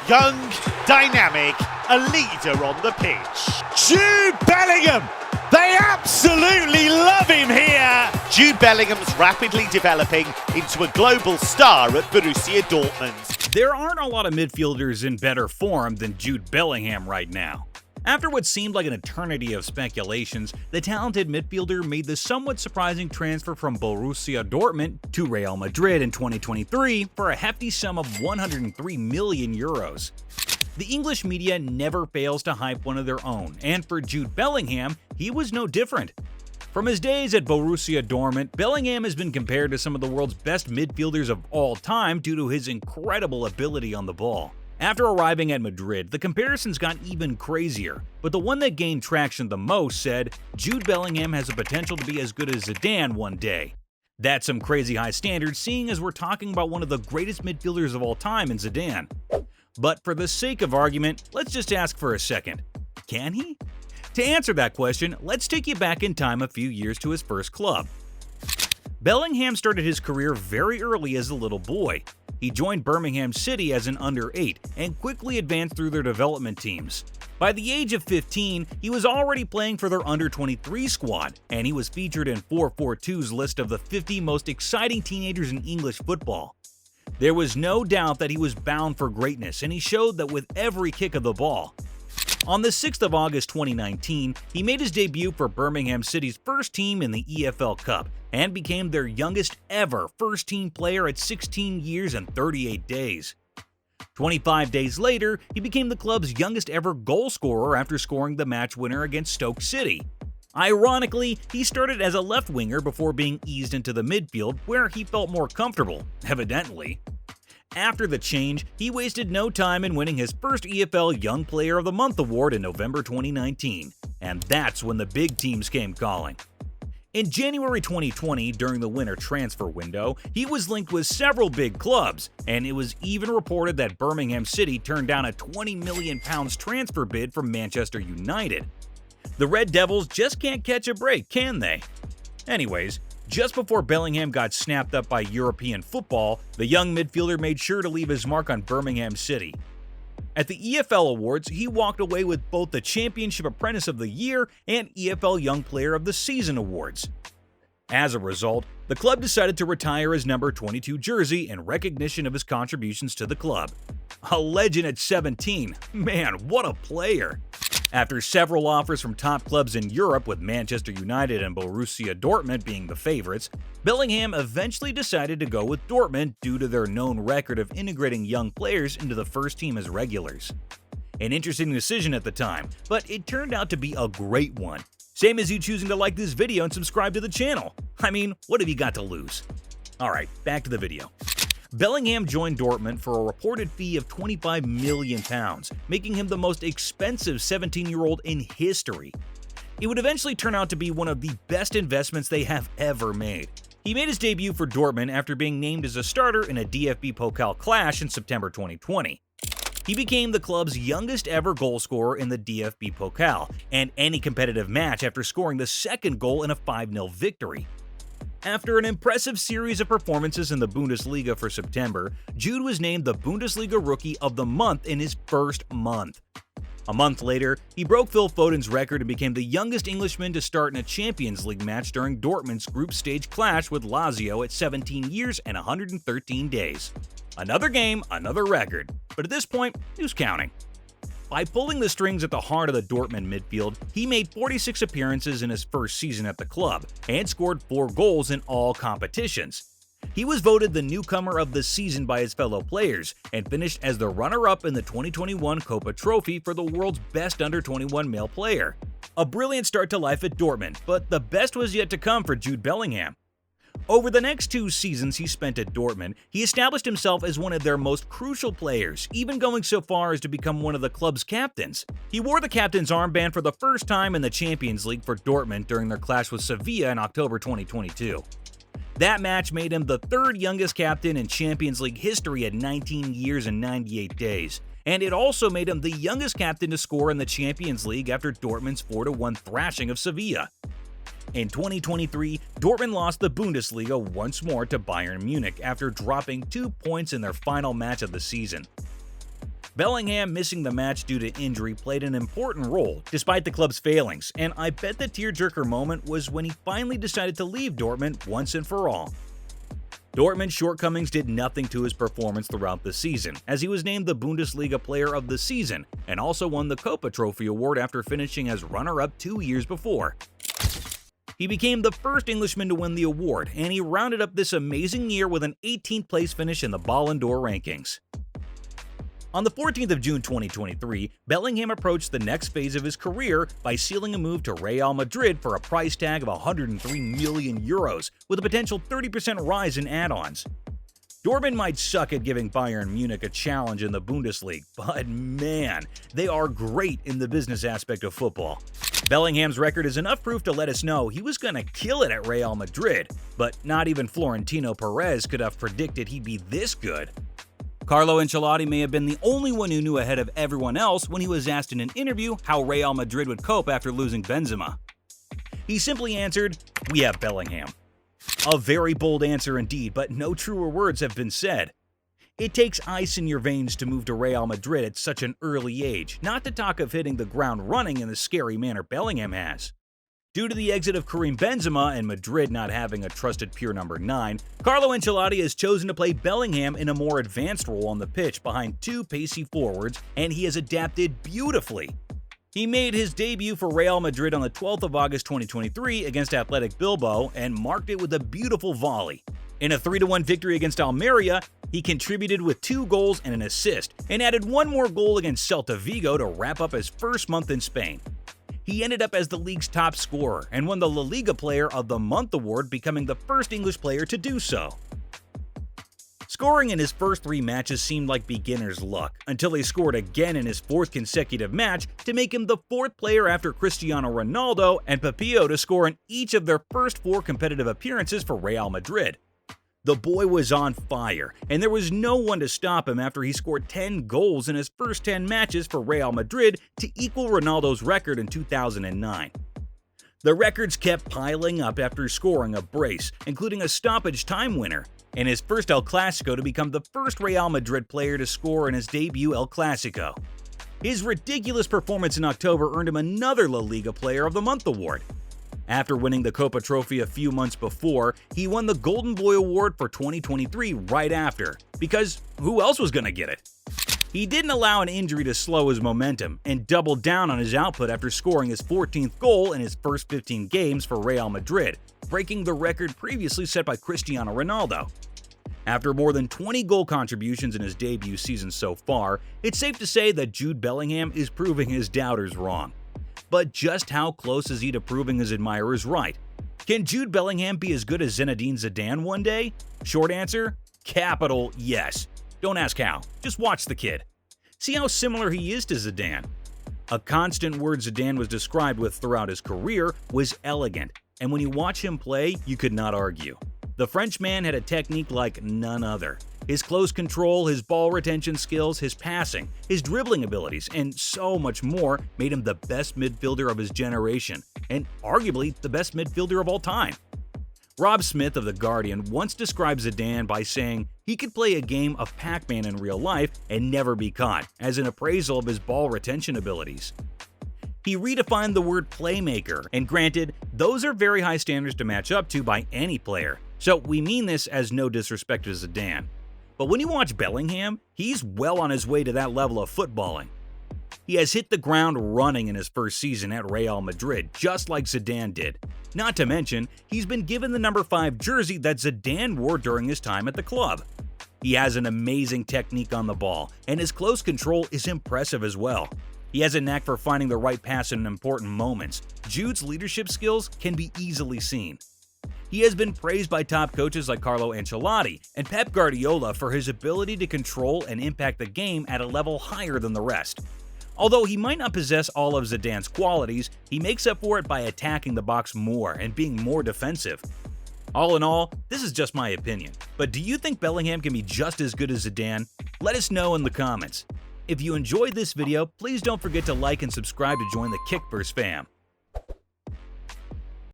Young, dynamic, a leader on the pitch. Jude Bellingham! They absolutely love him here! Jude Bellingham's rapidly developing into a global star at Borussia Dortmund. There aren't a lot of midfielders in better form than Jude Bellingham right now. After what seemed like an eternity of speculations, the talented midfielder made the somewhat surprising transfer from Borussia Dortmund to Real Madrid in 2023 for a hefty sum of 103 million euros. The English media never fails to hype one of their own, and for Jude Bellingham, he was no different. From his days at Borussia Dortmund, Bellingham has been compared to some of the world's best midfielders of all time due to his incredible ability on the ball. After arriving at Madrid, the comparisons got even crazier, but the one that gained traction the most said, Jude Bellingham has the potential to be as good as Zidane one day. That's some crazy high standards, seeing as we're talking about one of the greatest midfielders of all time in Zidane. But for the sake of argument, let's just ask for a second. Can he? To answer that question, let's take you back in time a few years to his first club. Bellingham started his career very early as a little boy. He joined Birmingham City as an under-8 and quickly advanced through their development teams. By the age of 15, he was already playing for their under-23 squad, and he was featured in 442's list of the 50 most exciting teenagers in English football. There was no doubt that he was bound for greatness, and he showed that with every kick of the ball. On the 6th of August 2019, he made his debut for Birmingham City's first team in the EFL Cup and became their youngest ever first-team player at 16 years and 38 days. 25 days later, he became the club's youngest ever goal scorer after scoring the match winner against Stoke City. Ironically, he started as a left winger before being eased into the midfield where he felt more comfortable, evidently. After the change, he wasted no time in winning his first EFL Young Player of the Month award in November 2019, and that's when the big teams came calling. In January 2020, during the winter transfer window, he was linked with several big clubs, and it was even reported that Birmingham City turned down a £20 million transfer bid from Manchester United. The Red Devils just can't catch a break, can they? Anyways, just before Bellingham got snapped up by European football, the young midfielder made sure to leave his mark on Birmingham City. At the EFL Awards, he walked away with both the Championship Apprentice of the Year and EFL Young Player of the Season awards. As a result, the club decided to retire his number 22 jersey in recognition of his contributions to the club. A legend at 17, man, what a player! After several offers from top clubs in Europe, with Manchester United and Borussia Dortmund being the favorites, Bellingham eventually decided to go with Dortmund due to their known record of integrating young players into the first team as regulars. An interesting decision at the time, but it turned out to be a great one. Same as you choosing to like this video and subscribe to the channel. I mean, what have you got to lose? Alright, back to the video. Bellingham joined Dortmund for a reported fee of £25 million, making him the most expensive 17-year-old in history. It would eventually turn out to be one of the best investments they have ever made. He made his debut for Dortmund after being named as a starter in a DFB Pokal clash in September 2020. He became the club's youngest ever goal scorer in the DFB Pokal and any competitive match after scoring the second goal in a 5-0 victory. After an impressive series of performances in the Bundesliga for September, Jude was named the Bundesliga Rookie of the Month in his first month. A month later, he broke Phil Foden's record and became the youngest Englishman to start in a Champions League match during Dortmund's group stage clash with Lazio at 17 years and 113 days. Another game, another record, but at this point, who's counting? By pulling the strings at the heart of the Dortmund midfield, he made 46 appearances in his first season at the club and scored 4 goals in all competitions. He was voted the newcomer of the season by his fellow players and finished as the runner-up in the 2021 Copa Trophy for the world's best under-21 male player. A brilliant start to life at Dortmund, but the best was yet to come for Jude Bellingham. Over the next 2 seasons he spent at Dortmund, he established himself as one of their most crucial players, even going so far as to become one of the club's captains. He wore the captain's armband for the first time in the Champions League for Dortmund during their clash with Sevilla in October 2022. That match made him the 3rd youngest captain in Champions League history at 19 years and 98 days, and it also made him the youngest captain to score in the Champions League after Dortmund's 4-1 thrashing of Sevilla. In 2023, Dortmund lost the Bundesliga once more to Bayern Munich after dropping 2 points in their final match of the season. Bellingham missing the match due to injury played an important role, despite the club's failings, and I bet the tearjerker moment was when he finally decided to leave Dortmund once and for all. Dortmund's shortcomings did nothing to his performance throughout the season, as he was named the Bundesliga Player of the Season and also won the Copa Trophy award after finishing as runner-up 2 years before. He became the first Englishman to win the award, and he rounded up this amazing year with an 18th place finish in the Ballon d'Or rankings. On the 14th of June 2023, Bellingham approached the next phase of his career by sealing a move to Real Madrid for a price tag of €103 million, with a potential 30% rise in add-ons. Dortmund might suck at giving Bayern Munich a challenge in the Bundesliga, but man, they are great in the business aspect of football. Bellingham's record is enough proof to let us know he was gonna kill it at Real Madrid, but not even Florentino Perez could have predicted he'd be this good. Carlo Ancelotti may have been the only one who knew ahead of everyone else when he was asked in an interview how Real Madrid would cope after losing Benzema. He simply answered, "We have Bellingham." A very bold answer indeed, but no truer words have been said. It takes ice in your veins to move to Real Madrid at such an early age, not to talk of hitting the ground running in the scary manner Bellingham has. Due to the exit of Karim Benzema and Madrid not having a trusted pure number 9, Carlo Ancelotti has chosen to play Bellingham in a more advanced role on the pitch behind two pacey forwards, and he has adapted beautifully. He made his debut for Real Madrid on the 12th of August 2023 against Athletic Bilbao and marked it with a beautiful volley. In a 3-1 victory against Almeria, he contributed with 2 goals and an assist, and added one more goal against Celta Vigo to wrap up his first month in Spain. He ended up as the league's top scorer and won the La Liga Player of the Month award, becoming the first English player to do so. Scoring in his first 3 matches seemed like beginner's luck, until he scored again in his 4th consecutive match to make him the 4th player after Cristiano Ronaldo and Pepillo to score in each of their first 4 competitive appearances for Real Madrid. The boy was on fire, and there was no one to stop him after he scored 10 goals in his first 10 matches for Real Madrid to equal Ronaldo's record in 2009. The records kept piling up after scoring a brace, including a stoppage time winner, and his first El Clasico to become the first Real Madrid player to score in his debut El Clasico. His ridiculous performance in October earned him another La Liga Player of the Month award. After winning the Copa Trophy a few months before, he won the Golden Boy Award for 2023 right after, because who else was going to get it? He didn't allow an injury to slow his momentum and doubled down on his output after scoring his 14th goal in his first 15 games for Real Madrid, breaking the record previously set by Cristiano Ronaldo. After more than 20 goal contributions in his debut season so far, it's safe to say that Jude Bellingham is proving his doubters wrong. But just how close is he to proving his admirers right? Can Jude Bellingham be as good as Zinedine Zidane one day? Short answer, capital yes. Don't ask how, just watch the kid. See how similar he is to Zidane. A constant word Zidane was described with throughout his career was elegant, and when you watch him play, you could not argue. The Frenchman had a technique like none other. His close control, his ball retention skills, his passing, his dribbling abilities, and so much more made him the best midfielder of his generation, and arguably the best midfielder of all time. Rob Smith of The Guardian once described Zidane by saying he could play a game of Pac-Man in real life and never be caught, as an appraisal of his ball retention abilities. He redefined the word playmaker, and granted, those are very high standards to match up to by any player, so we mean this as no disrespect to Zidane. But when you watch Bellingham, he's well on his way to that level of footballing. He has hit the ground running in his first season at Real Madrid, just like Zidane did. Not to mention, he's been given the number 5 jersey that Zidane wore during his time at the club. He has an amazing technique on the ball, and his close control is impressive as well. He has a knack for finding the right pass in important moments. Jude's leadership skills can be easily seen. He has been praised by top coaches like Carlo Ancelotti and Pep Guardiola for his ability to control and impact the game at a level higher than the rest. Although he might not possess all of Zidane's qualities, he makes up for it by attacking the box more and being more defensive. All in all, this is just my opinion, but do you think Bellingham can be just as good as Zidane? Let us know in the comments. If you enjoyed this video, please don't forget to like and subscribe to join the Kickburst fam.